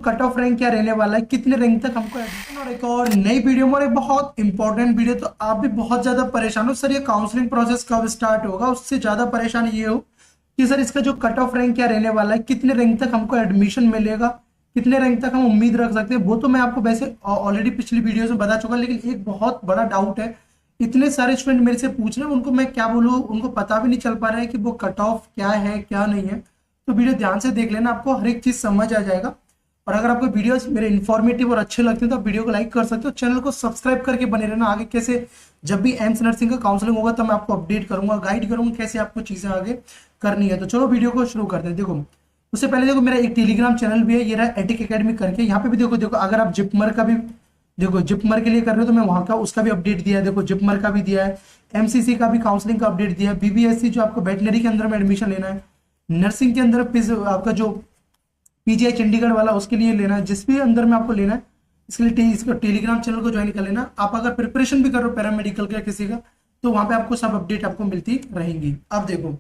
Cut off rank क्या रहने वाला है, कितने रैंक तक हमको एडमिशन, और एक और नई वीडियो में और एक बहुत इंपॉर्टेंट वीडियो। तो आप भी बहुत ज्यादा परेशान हो सर, ये काउंसलिंग प्रोसेस कब स्टार्ट होगा। उससे ज्यादा परेशान ये हो कि सर इसका जो कट ऑफ रैंक क्या रहने वाला है, कितने रैंक तक हमको एडमिशन मिलेगा, कितने रैंक तक हम उम्मीद रख सकते हैं। वो तो मैं आपको वैसे ऑलरेडी पिछली वीडियो में बता चुका, लेकिन एक बहुत बड़ा डाउट है। इतने सारे स्टूडेंट मेरे से पूछ रहे हैं, उनको मैं क्या बोलूँ, उनको पता भी नहीं चल पा रहा है कि वो कट ऑफ क्या है क्या नहीं है। तो वीडियो ध्यान से देख लेना, आपको हर एक चीज समझ आ जाएगा। और अगर आपको वीडियोस मेरे इन्फॉर्मेटिव और अच्छे लगते हैं तो आप वीडियो को लाइक कर सकते हो, चैनल को सब्सक्राइब करके बने रहना। आगे कैसे जब भी एम्स नर्सिंग का काउंसलिंग होगा तो मैं आपको अपडेट करूंगा, गाइड करूंगा कैसे आपको चीजें आगे करनी है। तो चलो वीडियो को शुरू करते हैं। देखो उससे पहले देखो मेरा एक टेलीग्राम चैनल भी है, ये रहा एटिक एकेडमी करके। यहाँ पे भी देखो देखो अगर आप जिपमर का भी देखो जिपमर के लिए कर रहे हो तो मैं वहां का उसका भी अपडेट दिया है। देखो जिपमर का भी दिया है, एमसीसी का भी काउंसलिंग का अपडेट दिया है, बीबीएससी जो आपको वेटनरी के अंदर में एडमिशन लेना है, नर्सिंग के अंदर आपका जो पीजीआई चंडीगढ़ वाला उसके लिए लेना है, जिस भी अंदर में आपको लेना है इसके लिए इसका टेलीग्राम चैनल को ज्वाइन कर लेना। आप अगर प्रिपरेशन भी कर रहे हो पैरामेडिकल का किसी का, तो वहां पे आपको सब अपडेट आपको मिलती रहेंगी। अब देखो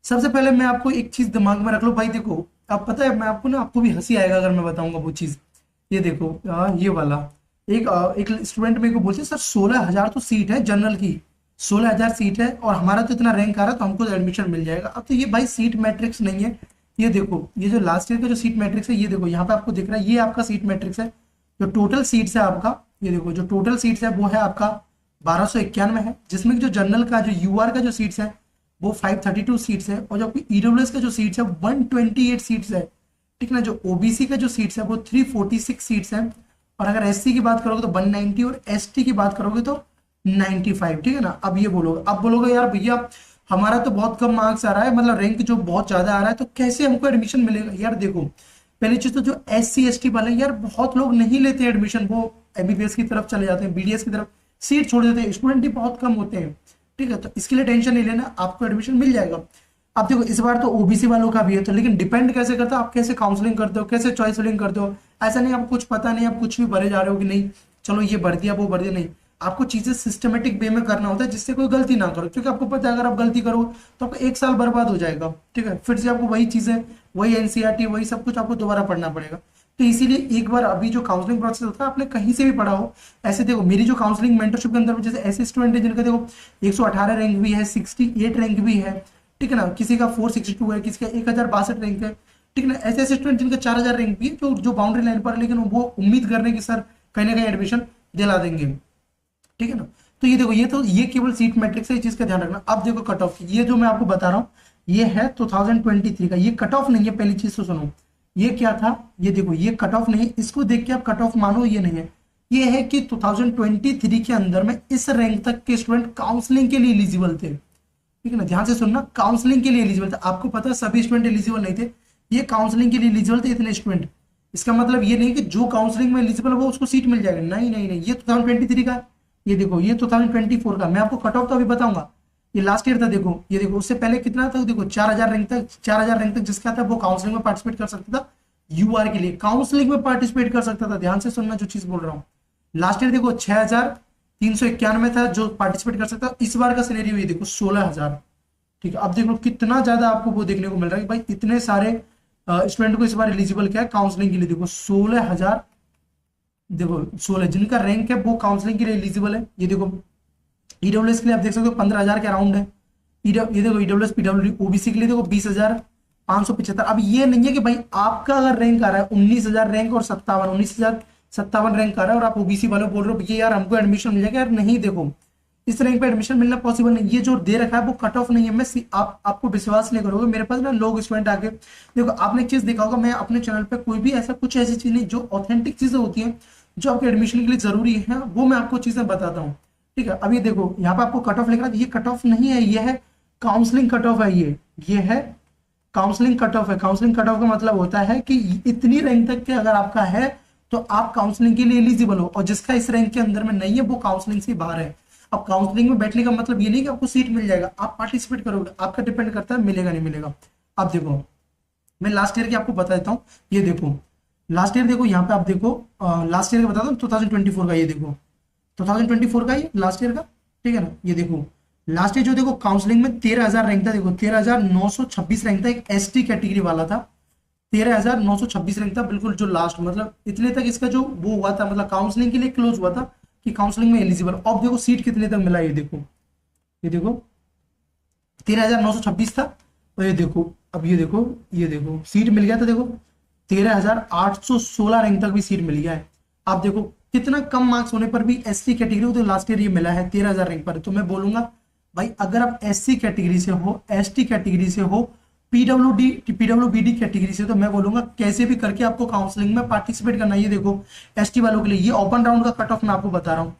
सबसे पहले मैं आपको एक चीज दिमाग में रख लो भाई। देखो अब पता है मैं आपको ना, आपको भी हंसी आएगा अगर मैं बताऊंगा वो चीज। ये देखो ये वाला एक स्टूडेंट मेरे को बोलते हैं सर 16,000 तो सीट है जनरल की, 16,000 सीट है और हमारा तो इतना रैंक आ रहा है तो हमको एडमिशन मिल जाएगा। अब तो ये भाई सीट मैट्रिक्स नहीं है। ये देखो ये जो लास्ट ईयर का जो सीट मैट्रिक्स है, ये देखो यहाँ पे आपको दिख रहा है, ये आपका सीट मैट्रिक्स है। जो टोटल सीट्स है आपका, ये देखो जो टोटल सीट्स है वो है आपका 1291 है, जिसमें जो जनरल का जो यूआर का जो सीट्स है वो 532 सीट्स है, और जो आपकी ईडब्ल्यूएस का जो सीट्स है 128 सीट्स है। ठीक है ना। जो ओबीसी का जो सीट्स है वो 346 सीट्स है, और अगर एससी की बात करोगे तो 190, और एसटी की बात करोगे तो 95। ठीक है ना। अब ये बोलोगे, अब बोलोगे यार भैया हमारा तो बहुत कम मार्क्स आ रहा है, मतलब रैंक जो बहुत ज्यादा आ रहा है, तो कैसे हमको एडमिशन मिलेगा। यार देखो पहली चीज तो जो एससी एसटी वाले यार बहुत लोग नहीं लेते एडमिशन, वो एमबीबीएस की तरफ चले जाते हैं, बीडीएस की तरफ सीट छोड़ देते हैं, स्टूडेंट ही बहुत कम होते हैं। ठीक है, तो इसके लिए टेंशन नहीं लेना, आपको एडमिशन मिल जाएगा। अब देखो इस बार तो ओबीसी वालों का भी है, तो लेकिन डिपेंड कैसे करता है आप कैसे काउंसलिंग करते हो, कैसे चॉइस फिलिंग करते हो। ऐसा नहीं आपको कुछ पता नहीं, आप कुछ भी भरे जा रहे हो कि नहीं चलो ये भर दिया वो भर दिया, नहीं। आपको चीजें सिस्टमेटिक वे में करना होता है जिससे कोई गलती ना करो, क्योंकि आपको पता है अगर आप गलती करो तो आपको एक साल बर्बाद हो जाएगा। ठीक है, फिर से आपको वही चीजें, वही एनसीईआरटी वही सब कुछ आपको दोबारा पढ़ना पड़ेगा। तो इसीलिए एक बार अभी जो काउंसलिंग प्रोसेस होता है आपने कहीं से भी पढ़ा हो, ऐसे देखो मेरी जो काउंसलिंग मेंटरशिप के अंदर जैसे ऐसे स्टूडेंट है जिनका देखो 118 रैंक भी है, 68 रैंक भी है। ठीक है ना, किसी का 462 है, किसी का 1062 रैंक है। ठीक है ना, ऐसे ऐसे स्टूडेंट जिनका 4000 रैंक भी है, जो बाउंड्री लाइन पर है, लेकिन वो उम्मीद कर रहे हैं कि सर कहीं ना कहीं एडमिशन दिला देंगे। ठीक है ना। तो ये देखो ये केवल सीट मैट्रिक्स है, इस चीज का ध्यान रखना। अब देखो कट ऑफ, ये जो मैं आपको बता रहा हूँ ये है 2023 का, ये कट ऑफ नहीं है, पहली चीज तो सुनो। ये क्या था, ये देखो ये कट ऑफ नहीं है, इसको देख के आप कट ऑफ मानो, ये नहीं है। ये है कि 2023 के अंदर में इस रैंक तक के स्टूडेंट काउंसलिंग के लिए एलिजिबल थे। ठीक है ना, ध्यान से सुनना, काउंसलिंग के लिए एलिजिबल था। आपको पता है सभी स्टूडेंट एलिजिबल नहीं थे, ये काउंसलिंग के लिए एलिजिबल थे इतने स्टूडेंट। इसका मतलब ये नहीं कि जो काउंसलिंग में एलिजिबल है वो उसको सीट मिल जाएगा, नहीं नहीं नहीं, ये 2023 का है। ये देखो ये 2024 का, मैं आपको कट ऑफ तो अभी बताऊंगा। ये लास्ट ईयर था, देखो ये देखो उससे पहले कितना था, देखो 4000 रैंक तक, 4000 रैंक तक जिसका था वो काउंसलिंग में पार्टिसिपेट कर सकता था, यूआर के लिए काउंसलिंग में पार्टिसिपेट कर सकता था। ध्यान से सुनना जो चीज बोल रहा हूँ। लास्ट ईयर देखो 6391 था जो पार्टिसिपेट कर सकता। इस बार का सिनेरियो ये देखो 16,000। ठीक है, अब देख लो कितना ज्यादा आपको वो देखने को मिल रहा है कि भाई इतने सारे स्टूडेंट को इस बार एलिजिबल क्या है काउंसलिंग के लिए। देखो 16,000, देखो 16 जिनका रैंक है वो काउंसलिंग के लिए एलिजिबल है। ये देखो ईडब्ल्यूएस के लिए आप देख सकते हो 15,000 के अराउंड है। ये देखो ईडब्ल्यूएस पीडब्ल्यू ओबीसी के लिए देखो 20,575। अब ये नहीं है कि भाई आपका अगर रैंक आ रहा है 19,000 रैंक और 19,057 रैंक आ रहा है और आप ओबीसी वाले बोल रहे हो भैया यार हमको एडमिशन मिल जाएगा, यार नहीं। देखो इस रैंक पे एडमिशन मिलना पॉसिबल नहीं, ये जो दे रखा है वो कट ऑफ नहीं है। मैं आपको विश्वास नहीं करोगे, मेरे पास ना लोग स्टूडेंट आके, देखो आपने एक चीज देखा होगा मैं अपने चैनल पे कोई भी ऐसा कुछ ऐसी चीज नहीं, जो ऑथेंटिक चीजें होती हैं जो आपके एडमिशन के लिए जरूरी है वो मैं आपको चीजें बताता हूँ। ठीक है, अब ये देखो यहाँ पे आपको कट ऑफ लिख रहा है, ये कट ऑफ नहीं है, ये है काउंसलिंग कट ऑफ है। ये है काउंसलिंग कट ऑफ है। काउंसलिंग कट ऑफ का मतलब होता है कि इतनी रैंक तक के अगर आपका है तो आप काउंसलिंग के लिए एलिजिबल हो, और जिसका इस रैंक के अंदर में नहीं है वो काउंसलिंग से बाहर है। अब काउंसलिंग में बैठने का मतलब ये नहीं कि आपको सीट मिल जाएगा, आप पार्टिसिपेट करोगे, आपका डिपेंड करता है मिलेगा नहीं मिलेगा। अब देखो मैं लास्ट ईयर की आपको बता देता हूँ। ये देखो लास्ट ईयर, देखो यहाँ पे आप देखो लास्ट ईयर का बताता हूँ 2024 का। ये देखो 2024 का ये लास्ट ईयर का। ठीक है ना, ये देखो लास्ट ईयर जो देखो काउंसलिंग में 13,000 रैंक था, देखो 13,926 रैंक था, एक एसटी कैटेगरी वाला था। 13,926 रैंक था, बिल्कुल जो लास्ट, मतलब इतने तक इसका जो वो हुआ था, मतलब काउंसलिंग के लिए क्लोज हुआ था कि काउंसलिंग में एलिजिबल। अब देखो सीट कितने तक मिला, ये देखो, ये देखो 13,926 था, और ये देखो अब ये देखो, ये देखो सीट मिल गया था, देखो 13,816 रैंक तक भी सीट मिल गया है। आप देखो कितना कम मार्क्स होने पर भी एससी कैटेगरी को तो लास्ट ईयर ये मिला है 13,000 रैंक पर। तो मैं बोलूंगा भाई, अगर आप एससी कैटेगरी से हो, एसटी कैटेगरी से हो, पीडब्ल्यूबीडी कैटेगरी से, तो मैं बोलूंगा कैसे भी करके आपको काउंसलिंग में पार्टिसिपेट करना है। ये देखो एसटी वालों के लिए ये ओपन राउंड का कट ऑफ मैं आपको बता रहा हूँ,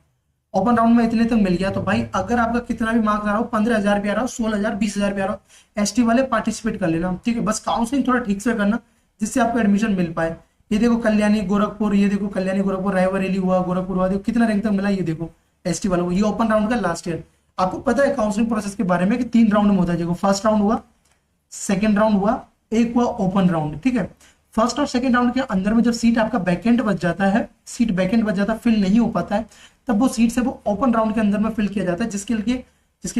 ओपन राउंड में इतने तक मिल गया। तो भाई अगर आपका कितना भी मार्क्स आ रहा हो, 15,000 भी आ रहा हो, 16,000, 20,000 भी आ रहा हो, एसटी वाले पार्टिसिपेट कर लेना, ठीक है। बस काउंसलिंग थोड़ा ठीक से करना जिससे आपको एडमिशन मिल पाए। ये देखो कल्याणी गोरखपुर, ये देखो कल्याणी गोरखपुर, रायबरेली हुआ, गोरखपुर हुआ, देखो कितना रैंक तक मिला, ये देखो एसटी वालों को। ये ओपन राउंड का लास्ट ईयर। आपको पता है काउंसलिंग प्रोसेस के बारे में कि 3 राउंड में होता है। देखो फर्स्ट राउंड हुआ, सेकेंड राउंड हुआ, एक हुआ ओपन राउंड, ठीक है। फर्स्ट और सेकेंड राउंड के अंदर में जब सीट आपका बैकेंड बच जाता है, सीट बैकेंड बच जाता है, फिल नहीं हो पाता है, तब वो सीट से वो ओपन राउंड के अंदर में फिल किया जाता है, जिसके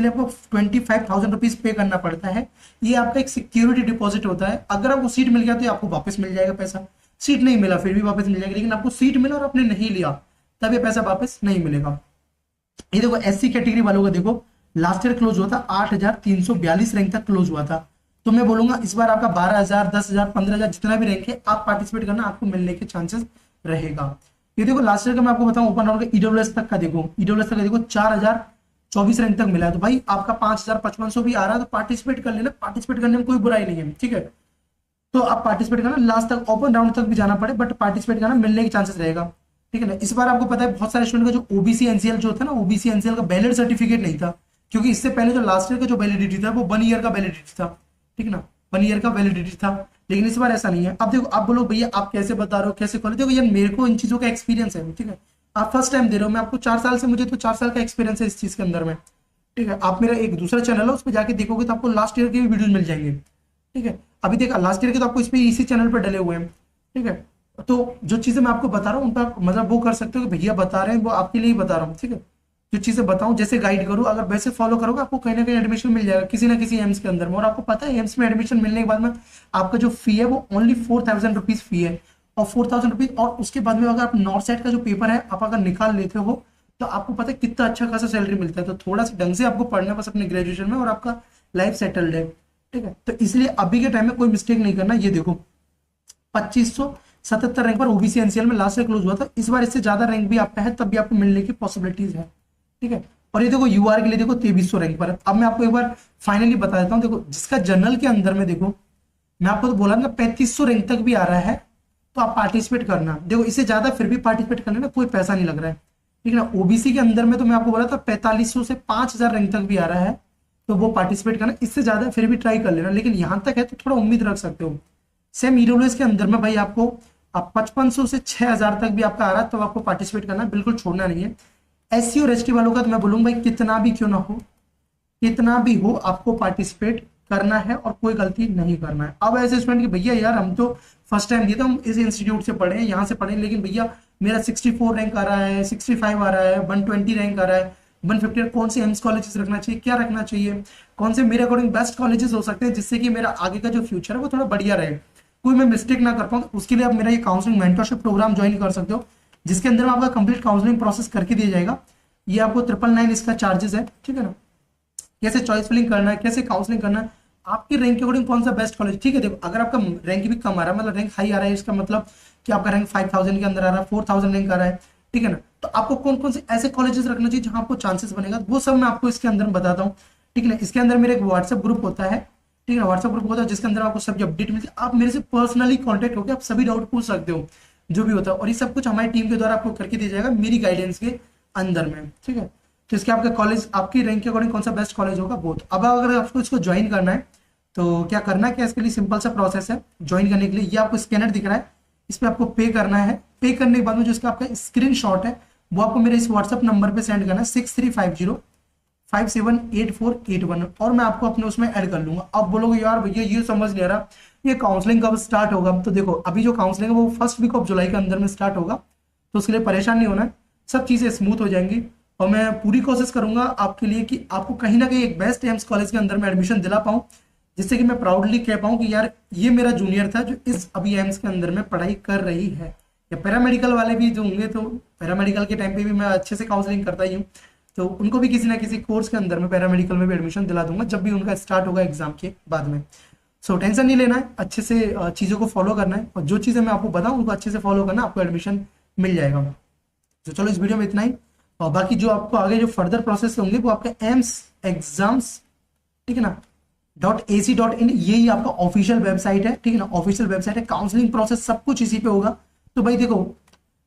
लिए आपको 25,000 रुपीज पे करना पड़ता है। ये आपका एक सिक्योरिटी डिपॉजिट होता है। अगर आपको सीट मिल गया तो आपको वापस मिल जाएगा पैसा, सीट नहीं मिला फिर भी वापस मिल जाएगा, लेकिन आपको सीट मिला और आपने नहीं लिया तब ये पैसा वापस नहीं मिलेगा। ये देखो एससी कैटेगरी वालों का देखो लास्ट ईयर क्लोज हुआ था 8,342 रैंक तक क्लोज हुआ था। तो मैं बोलूंगा इस बार आपका 12,000, 10,000, 15,000 जितना भी रैंक है आप पार्टिसिपेट करना, आपको मिलने के चांसेस रहेगा। ये देखो लास्ट ईयर का मैं आपको बताऊं ओपन राउंड का ईडब्ल्यूएस तक का देखो, ईडब्ल्यूएस तक का देखो 4,024 रैंक तक मिला है। तो भाई आपका 5,500 भी आ रहा है तो पार्टिसिपेट कर लेना, पार्टिसिपेट करने में कोई बुराई नहीं है, ठीक है। तो आप पार्टिसिपेट करना, लास्ट तक ओपन राउंड तक भी जाना पड़े बट पार्टिसिपेट करना, मिलने के चांसेस रहेगा, ठीक है ना। इस बार आपको पता है बहुत सारे स्टूडेंट का जो ओबीसी एनसीएल जो था ना, ओबीसी एनसीएल का वैलिड सर्टिफिकेट नहीं था, क्योंकि इससे पहले जो लास्ट ईयर का जो वैलिडिटी था वो 1 ईयर का वैलिडिटी था, ठीक है ना, 1 ईयर का वैलिडिटी था। लेकिन इस बार ऐसा नहीं है। अब देखो आप बोलो भैया आप कैसे बता रहे हो, कैसे खोले, देखो यार मेरे को इन चीजों का एक्सपीरियंस है, ठीक है। आप फर्स्ट टाइम दे रहे हो, मैं आपको 4 साल से, मुझे तो 4 साल का एक्सपीरियंस है इस चीज के अंदर में, ठीक है। आप मेरा एक दूसरा चैनल है उस पर जाके देखोगे तो आपको लास्ट ईयर के भी वीडियोज मिल जाएंगे, ठीक है। अभी देखा लास्ट ईयर के तो आपको इस पे इसी चैनल पर डले हुए हैं, ठीक है। तो जो चीजें मैं आपको बता रहा हूँ उन पर आप मतलब वो कर सकते हो कि भैया बता रहे हैं वो आपके लिए ही बता रहा हूँ, ठीक है। जो चीजें बताऊं जैसे गाइड करूं, अगर वैसे फॉलो करोगे आपको कहीं ना कहीं एडमिशन मिल जाएगा किसी ना किसी एम्स के अंदर में। और आपको पता है एम्स में एडमिशन मिलने के बाद में आपका जो फी है वो ओनली 4,000 रुपीज फी है, और 4,000 रुपीज, और उसके बाद में अगर आप नॉर्थ साइड का जो पेपर है आप अगर निकाल लेते हो तो आपको पता है कितना अच्छा खासा सैलरी मिलता है। तो थोड़ा सा ढंग से आपको पढ़ना बस अपने ग्रेजुएशन में और आपका लाइफ सेटल्ड है, ठीक है। तो इसलिए अभी के टाइम में कोई मिस्टेक नहीं करना। ये देखो 2577 रैंक पर ओबीसी एनसीएल में लास्ट ईयर क्लोज हुआ था, इस बार इससे ज्यादा रैंक भी आपका है तब भी आपको मिलने की पॉसिबिलिटीज है, ठीक है। और ये देखो यूआर के लिए देखो 2300 रैंक पर। अब मैं आपको एक बार फाइनली बता देता हूँ, देखो जिसका जनरल के अंदर में देखो मैं आपको तो बोला ना 3500 रैंक तक भी आ रहा है तो आप पार्टिसिपेट करना। देखो इससे ज्यादा फिर भी पार्टिसिपेट करने में कोई पैसा नहीं लग रहा है, ठीक है ना। ओबीसी के अंदर में तो मैं आपको बोला था 4500 से 5,000 रैंक तक भी आ रहा है तो वो पार्टिसिपेट करना, इससे ज्यादा फिर भी ट्राई कर लेना, लेकिन यहां तक है तो थोड़ा उम्मीद रख सकते हो। सेम ईडब्ल्यूएस के अंदर में भाई आपको आप 5500 से 6,000 तक भी आपका आ रहा है तो आपको पार्टिसिपेट करना, बिल्कुल छोड़ना नहीं है। एससी और एसटी वालों का तो मैं बोलूंगा भाई कितना भी क्यों ना हो, कितना भी हो आपको पार्टिसिपेट करना है और कोई गलती नहीं करना है। अब ऐसे स्टूडेंट कि भैया यार हम तो फर्स्ट टाइम दिए तो हम इस इंस्टीट्यूट से पढ़े हैं, यहाँ से पढ़े, लेकिन भैया मेरा 64 रैंक आ रहा है, 65 आ रहा है, 120 रैंक आ रहा है, 150, कौन से एम्स कॉलेजेस रखना चाहिए, क्या रखना चाहिए, कौन से मेरे अकॉर्डिंग बेस्ट कॉलेजेस हो सकते हैं जिससे कि मेरा आगे का जो फ्यूचर है वो थोड़ा बढ़िया रहे, कोई मैं मिस्टेक ना कर पाऊँ, उसके लिए आप मेरा ये काउंसलिंग मेंटरशिप प्रोग्राम ज्वाइन कर सकते हो जिसके अंदर में आपका कंप्लीट काउंसलिंग प्रोसेस करके दिया जाएगा। ये आपको 999 इसका चार्जेस है, ठीक है ना। कैसे चॉइस फिलिंग करना है, कैसे काउंसलिंग करना है, आपकी रैंक के अकॉर्डिंग कौन सा बेस्ट कॉलेज, ठीक है। देखो अगर आपका रैंक भी कम आ रहा है, मतलब रैंक हाई आ रहा है, इसका मतलब कि आपका रैंक 5,000 के अंदर आ रहा है, 4,000 रैंक आ रहा है, ठीक है ना, तो आपको कौन कौन से ऐसे कॉलेजेस रखना चाहिए जहां आपको चांसेस बनेगा, वो सब मैं आपको इसके अंदर बताता हूँ, ठीक है ना। इसके अंदर मेरा एक व्हाट्सएप ग्रुप होता है, ठीक है, व्हाट्सएप ग्रुप होता है जिसके अंदर आपको सभी अपडेट मिलती है, आप मेरे से पर्सनली कॉन्टेक्ट होकर आप सभी डाउट पूछ सकते हो जो भी होता है, और ये सब कुछ हमारी टीम के द्वारा आपको करके दिया जाएगा मेरी गाइडेंस के अंदर में, ठीक है। तो इसके आपका कॉलेज आपकी रैंक के अकॉर्डिंग कौन सा बेस्ट कॉलेज होगा वो। अब अगर आपको इसको ज्वाइन करना है तो क्या करना है, क्या इसके लिए सिंपल सा प्रोसेस है ज्वाइन करने के लिए। ये आपको स्कैनर दिख रहा है, इस पर आपको पे करना है, पे करने के बाद में जो इसका आपका स्क्रीनशॉट है वो आपको मेरे इस व्हाट्सएप नंबर पे सेंड करना है 6350578481, और मैं आपको अपने उसमें ऐड कर लूंगा। अब बोलोगे यार भैया ये समझ नहीं आ रहा ये काउंसलिंग कब स्टार्ट होगा, तो देखो अभी जो काउंसलिंग है वो फर्स्ट वीक ऑफ जुलाई के अंदर में स्टार्ट होगा, तो उसके लिए परेशान नहीं होना है, सब चीजें स्मूथ हो जाएंगी। और मैं पूरी कोशिश करूंगा आपके लिए कि आपको कहीं ना कहीं एक बेस्ट एम्स कॉलेज के अंदर में एडमिशन दिला पाऊं जिससे कि मैं प्राउडली कह पाऊँ कि यार ये मेरा जूनियर था जो इस अभी एम्स के अंदर में पढ़ाई कर रही है। या पैरामेडिकल वाले भी जो होंगे, तो पैरामेडिकल के टाइम पे भी मैं अच्छे से काउंसलिंग करता ही हूँ, तो उनको भी किसी ना किसी कोर्स के अंदर में पैरामेडिकल में भी एडमिशन दिला दूंगा जब भी उनका स्टार्ट होगा एग्जाम के बाद में। सो टेंशन नहीं लेना है, अच्छे से चीज़ों को फॉलो करना है, और जो चीज़ें मैं आपको बताऊँ उनको अच्छे से फॉलो करना, आपको एडमिशन मिल जाएगा। तो चलो इस वीडियो में इतना ही, और बाकी जो आपको आगे जो फर्दर प्रोसेस होंगे वो आपके एम्स एग्जाम्स, ठीक है ना, .ac.in यही आपका ऑफिशियल वेबसाइट है, ठीक है ना, ऑफिशियल वेबसाइट है। काउंसलिंग प्रोसेस सब कुछ इसी पे होगा। तो भाई देखो,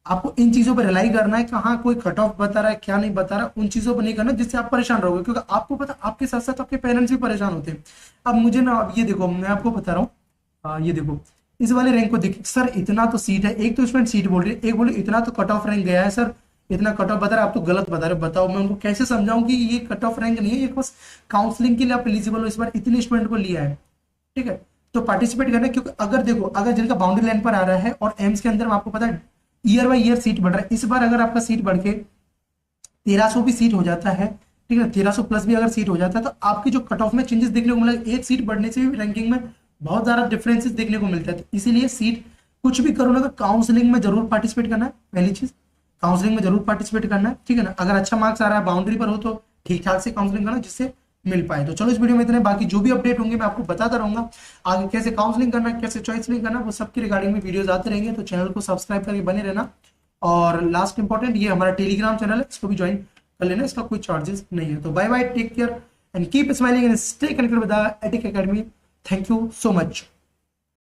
आपको इन चीजों पर रिलाई करना है, कहाँ कोई कट ऑफ बता रहा है क्या नहीं बता रहा, उन चीजों पर नहीं करना जिससे आप परेशान रहोगे, क्योंकि आपको पता आपके साथ साथ आपके पेरेंट्स भी परेशान होते हैं। अब मुझे ना, अब ये देखो मैं आपको बता रहा हूँ, ये देखो इस वाले रैंक को देखिए सर, इतना तो सीट है, एक तो इसमें सीट बोल रही है, एक बोले इतना तो कट ऑफ रैंक गया है सर, इतना कट ऑफ बता रहे, आप तो गलत बता रहे हो। बताओ मैं उनको कैसे समझाऊं कि ये कट ऑफ रैंक नहीं है, ये बस काउंसलिंग के लिए आप एलिजिबल हो, इस बार इतने स्टूडेंट को लिया है, ठीक है। तो पार्टिसिपेट करना है, क्योंकि अगर देखो, अगर जिनका बाउंड्री लाइन पर आ रहा है और एम्स के अंदर में आपको पता है ईयर बाई ईयर सीट बढ़ रहा है, इस बार अगर आपका सीट बढ़ के 1300 भी सीट हो जाता है, ठीक है, 1300 प्लस भी अगर सीट हो जाता है, तो आपकी जो कट ऑफ में चेंजेस देखने को मिलेगा, एक सीट बढ़ने से भी रैंकिंग में बहुत ज्यादा डिफरेंसेस देखने को मिलता है। तो इसीलिए सीट कुछ भी करो ना, तो काउंसलिंग में जरूर पार्टिसिपेट करना है, पहली चीज काउंसलिंग में जरूर पार्टिसिपेट करना है, ठीक है ना। अगर अच्छा मार्क्स आ रहा है, बाउंड्री पर हो, तो ठीक ठाक से काउंसलिंग करना जिससे मिल पाए। तो चलो इस वीडियो में इतने, बाकी जो भी अपडेट होंगे मैं आपको बताता रहूंगा, आगे कैसे काउंसलिंग करना, कैसे चॉइस नहीं करना, वो सबके रिगार्डिंग में वीडियोस आते रहेंगे। तो चैनल को सब्सक्राइब करके बने रहना, और लास्ट इंपॉर्टेंट, ये हमारा टेलीग्राम चैनल है, इसको भी ज्वाइन कर लेना, इसका कोई चार्जेस नहीं है। तो bye bye, take care and keep smiling and stay connected with the Attic Academy. Thank you so much.